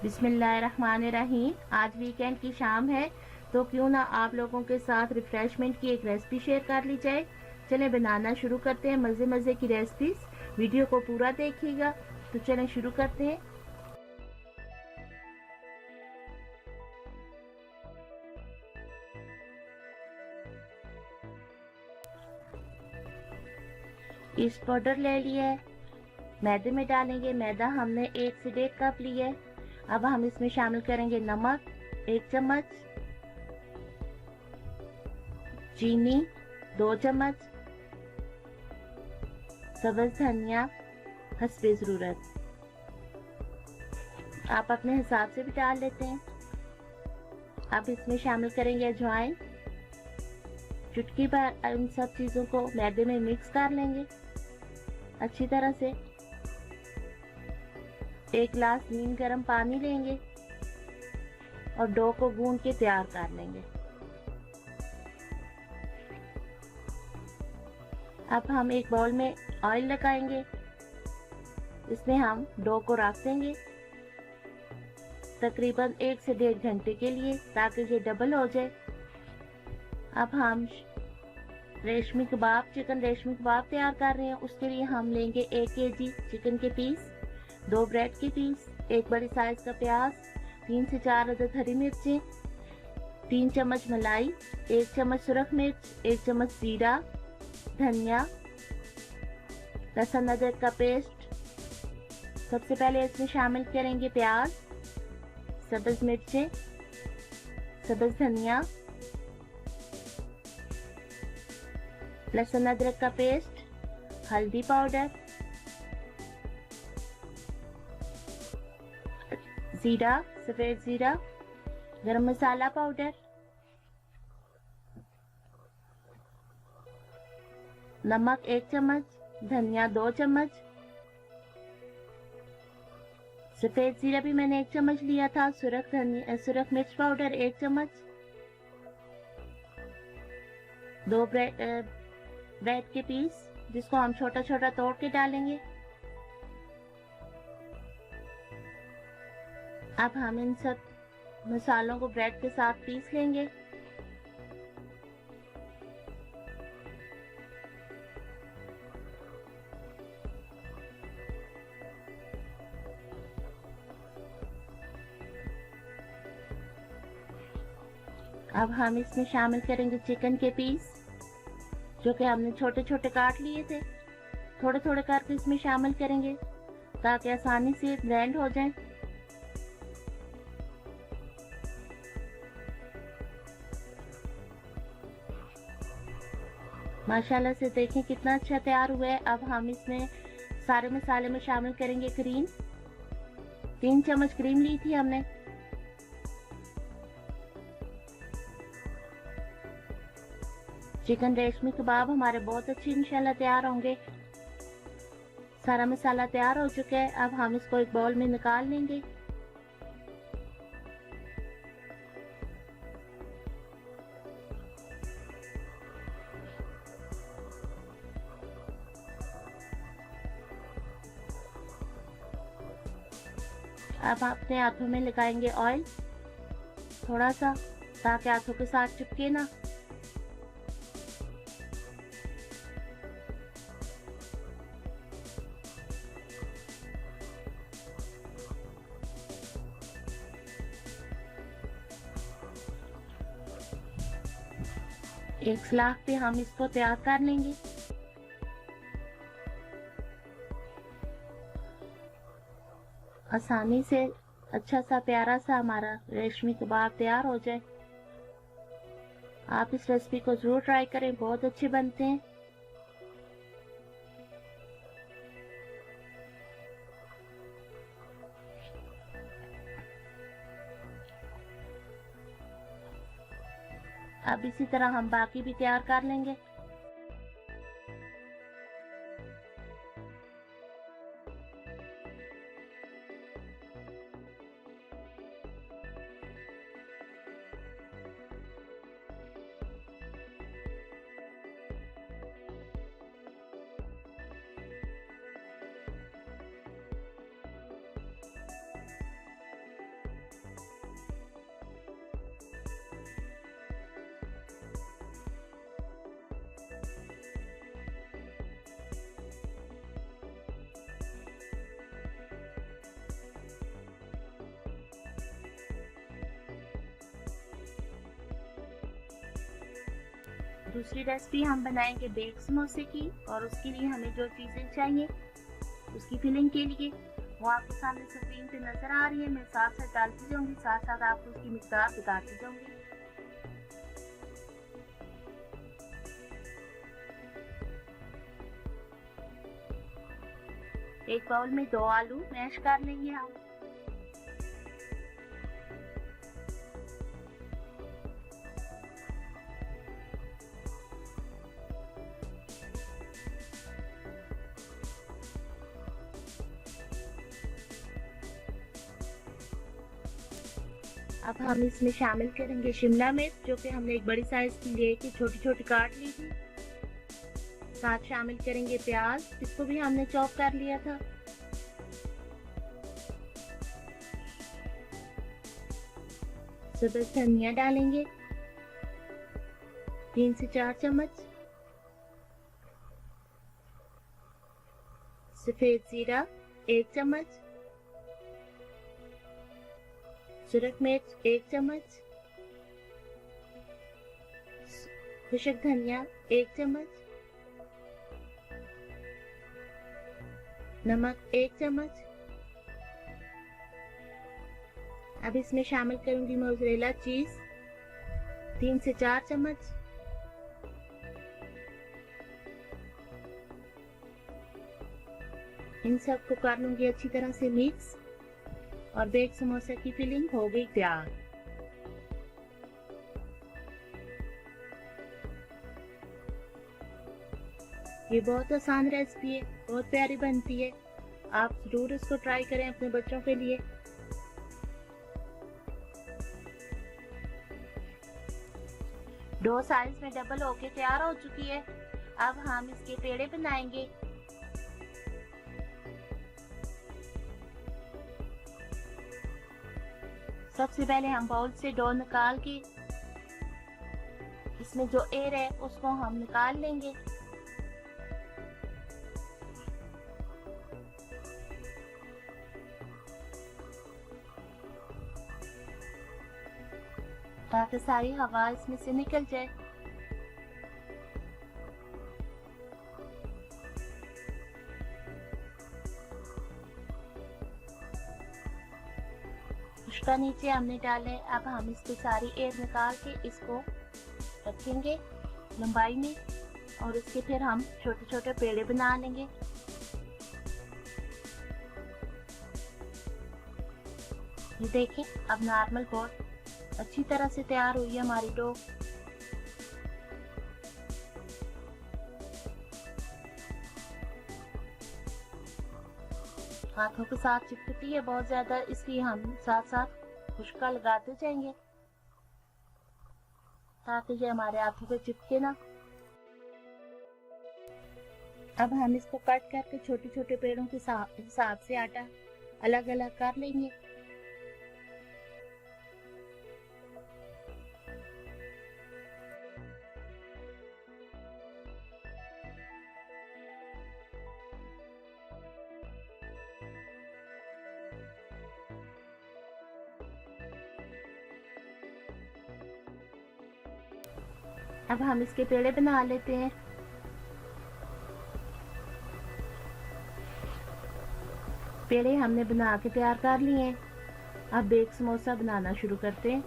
बिस्मिल्लाहिर्रहमानिर्रहीम। आज वीकेंड की शाम है तो क्यों ना आप लोगों के साथ रिफ्रेशमेंट की एक रेसिपी शेयर कर ली जाए। चलें बनाना शुरू करते हैं मज़े मज़े की रेसिपीज। वीडियो को पूरा देखिएगा। तो चलें शुरू करते हैं। ईस्ट पाउडर ले लिया है, मैदे में डालेंगे। मैदा हमने 1 से 1.5 कप लिया है। अब हम इसमें शामिल करेंगे नमक 1 चम्मच, चीनी 2 चम्मच, सब्ज धनिया हस्बे ज़रूरत। आप अपने हिसाब से भी डाल लेते हैं। अब इसमें शामिल करेंगे अजवाइन। चुटकी भर इन सब चीज़ों को मैदे में मिक्स कर लेंगे अच्छी तरह से। 1 गिलास नीम गर्म पानी लेंगे और डो को गूंद के तैयार कर लेंगे। अब हम एक बाउल में ऑयल लगाएंगे, इसमें हम डो को रख देंगे तकरीबन 1 से 1.5 घंटे के लिए, ताकि ये डबल हो जाए। अब हम चिकन रेशमी कबाब तैयार कर रहे हैं। उसके लिए हम लेंगे 1 केजी चिकन के पीस, 2 ब्रेड के पीस, 1 बड़ी साइज का प्याज, 3 से 4 अदद हरी मिर्चें, 3 चम्मच मलाई, 1 चम्मच सुरख मिर्च, 1 चम्मच जीरा, धनिया, लहसुन अदरक का पेस्ट। सबसे पहले इसमें शामिल करेंगे प्याज, सब्ज मिर्चें, सब्ज धनिया, लहसुन अदरक का पेस्ट, हल्दी पाउडर, जीरा, सफेद जीरा, गरम मसाला पाउडर, नमक 1 चम्मच, धनिया 2 चम्मच, सफेद जीरा भी मैंने 1 चम्मच लिया था, सुरख मिर्च पाउडर 1 चम्मच, 2 ब्रेड के पीस जिसको हम छोटा छोटा तोड़ के डालेंगे। अब हम इन सब मसालों को ब्रेड के साथ पीस लेंगे। अब हम इसमें शामिल करेंगे चिकन के पीस, जो कि हमने छोटे छोटे काट लिए थे। थोड़े थोड़े करके इसमें शामिल करेंगे ताकि आसानी से ब्लेंड हो जाए। माशाल्लाह से देखें कितना अच्छा तैयार हुआ है। अब हम इसमें सारे मसाले में शामिल करेंगे क्रीम। 3 चम्मच क्रीम ली थी हमने। चिकन रेशमी कबाब हमारे बहुत अच्छे इंशाल्लाह तैयार होंगे। सारा मसाला तैयार हो चुका है। अब हम इसको एक बाउल में निकाल लेंगे। अब अपने हाथों में लगाएंगे ऑयल थोड़ा सा, ताकि हाथों के साथ चिपके ना। एक सलाख पे हम इसको तैयार कर लेंगे। आसानी से अच्छा सा प्यारा सा हमारा रेशमी कबाब तैयार हो जाए। आप इस रेसिपी को जरूर ट्राई करें, बहुत अच्छे बनते हैं। अब इसी तरह हम बाकी भी तैयार कर लेंगे। दूसरी रेसिपी हम बनाएंगे बेक समोसे की, और उसके लिए हमें जो चीज़ें चाहिए उसकी फिलिंग के लिए वो आपको सामने स्क्रीन पे नजर आ रही है। मैं साथ साथ डालती जाऊंगी, साथ साथ आपको उसकी मिकदार बताती जाऊंगी। एक बाउल में 2 आलू मैश कर लेंगे हम। अब हम इसमें शामिल करेंगे शिमला मिर्च, जो कि हमने एक बड़ी साइज की लेके छोटी छोटी काट ली थी। साथ शामिल करेंगे प्याज, इसको भी हमने चॉप कर लिया था। सब्ज धनिया डालेंगे 3 से 4 चम्मच। सफेद जीरा 1 चम्मच। सुरख मिर्च 1 चम्मच। खुशक धनिया 1 चम्मच। नमक 1 चम्मच। अब इसमें शामिल करूंगी मोज़रेला चीज 3 से 4 चम्मच। इन सब को कर लूंगी अच्छी तरह से मिक्स, और बेक समोसा की फिलिंग हो गई तैयार। ये बहुत आसान रेसिपी है, बहुत प्यारी बनती है। आप जरूर इसको ट्राई करें अपने बच्चों के लिए। डो साइज में डबल होके तैयार हो चुकी है। अब हम इसके पेड़े बनाएंगे। सबसे पहले हम बाउल से डो निकाल के इसमें जो एयर है उसको हम निकाल लेंगे। ताकि सारी हवा इसमें से निकल जाए। उसका नीचे हमने डाले। अब हम इसकी सारी एयर निकाल के इसको रखेंगे लंबाई में, और इसके फिर हम छोटे छोटे पेड़े बना लेंगे। ये देखें, अब नॉर्मल बहुत अच्छी तरह से तैयार हुई है हमारी डो। हाथों के साथ चिपकती है बहुत ज्यादा, इसलिए हम साथ साथ खुशका लगाते जाएंगे ताकि ये हमारे हाथों पे चिपके ना। अब हम इसको कट करके छोटे छोटे पेड़ों के हिसाब से आटा अलग अलग कर लेंगे। अब हम इसके पेड़े बना लेते हैं। पेड़े हमने बना के तैयार कर लिए हैं। अब बेक समोसा बनाना शुरू करते हैं।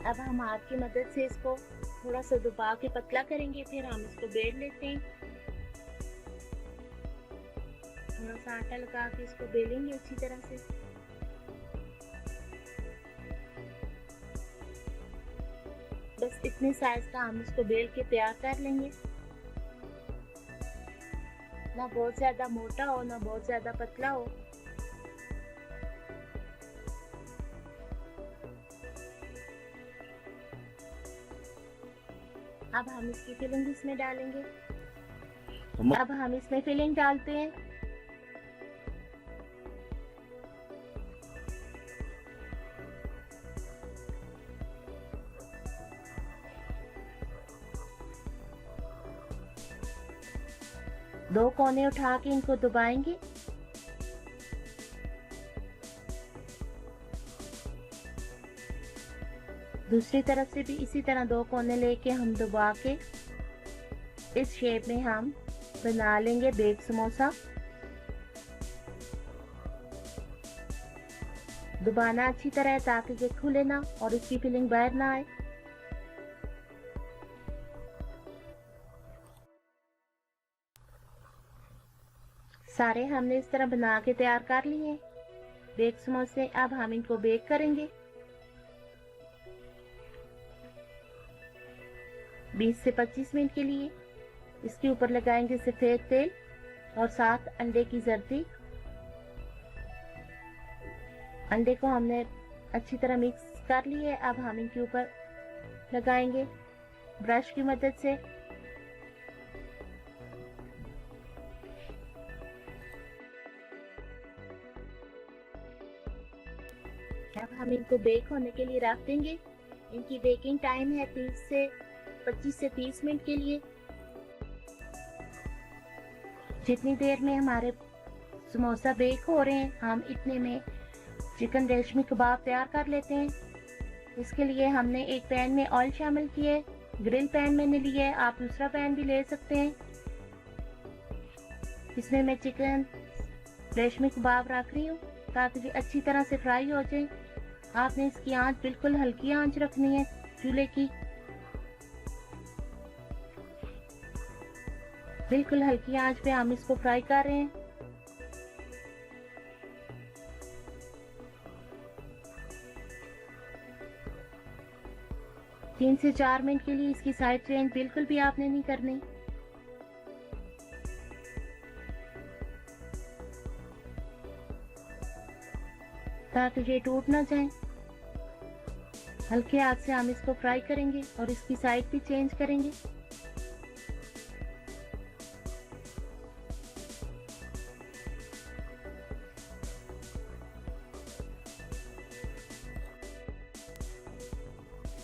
अब हम हाथ की मदद से इसको थोड़ा सा दबा के पतला करेंगे, फिर हम इसको बेल लेते हैं। थोड़ा सा आटा लगा के इसको बेलेंगे अच्छी तरह से। बस इतने साइज का हम इसको बेल के तैयार कर लेंगे। ना बहुत ज्यादा मोटा हो ना बहुत ज्यादा पतला हो। अब हम इसकी फिलिंग इसमें डालेंगे। अब हम इसमें फिलिंग डालते हैं। दो कोने उठा के इनको दबाएंगे। दूसरी तरफ से भी इसी तरह 2 कोने लेके हम दबा के इस शेप में हम बना लेंगे बेक समोसा। दबाना अच्छी तरह है ताकि ये खुले ना और इसकी फिलिंग बाहर ना आए। सारे हमने इस तरह बना के तैयार कर लिए बेक समोसे। अब हम इनको बेक करेंगे 20 से 25 मिनट के लिए। इसके ऊपर लगाएंगे सफेद तेल और साथ अंडे की जर्दी। अंडे को हमने अच्छी तरह मिक्स कर लिए। अब हम इनके ऊपर लगाएंगे ब्रश की मदद से। अब हम इनको बेक होने के लिए रख देंगे। इनकी बेकिंग टाइम है 25 से 30 मिनट के लिए। जितनी देर में हमारे समोसा बेक हो रहे हैं हम इतने में चिकन रेशमी कबाब तैयार कर लेते हैं। इसके लिए हमने एक पैन में ऑयल शामिल किए। ग्रिल पैन मैंने लिया है, आप दूसरा पैन भी ले सकते हैं। इसमें मैं चिकन रेशमी कबाब रख रही हूँ ताकि ये अच्छी तरह से फ्राई हो जाए। आपने इसकी आंच बिल्कुल हल्की आंच रखनी है चूल्हे की, बिल्कुल हल्की आंच पे हम इसको फ्राई कर रहे हैं। तीन से 4 मिनट के लिए इसकी साइड चेंज बिल्कुल भी आपने नहीं करनी। ताकि ये टूट ना जाए। हल्के हाथ से हम इसको फ्राई करेंगे और इसकी साइड भी चेंज करेंगे।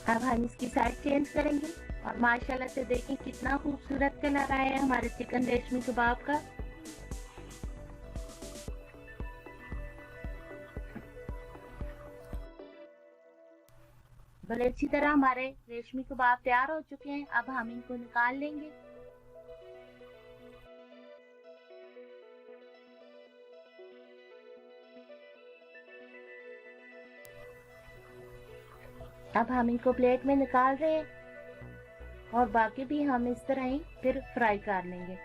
अब हम इसकी साइड चेंज करेंगे और माशाल्लाह से देखें कितना खूबसूरत कलर आया है हमारे चिकन रेशमी कबाब का। भले अच्छी तरह हमारे रेशमी कबाब तैयार हो चुके हैं। अब हम इनको निकाल लेंगे। अब हम इनको प्लेट में निकाल रहे हैं और बाकी भी हम इस तरह ही फिर फ्राई कर लेंगे।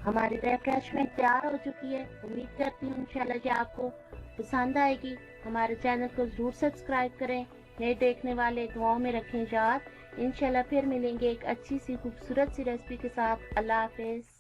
हमारी रिफ्रेशमेंट तैयार हो चुकी है। उम्मीद करती हूँ इंशाल्लाह कि आपको पसंद आएगी। हमारे चैनल को जरूर सब्सक्राइब करें। नए देखने वाले दुआओं में रखें याद। इंशाल्लाह फिर मिलेंगे एक अच्छी सी खूबसूरत सी रेसिपी के साथ। अल्लाह हाफिज।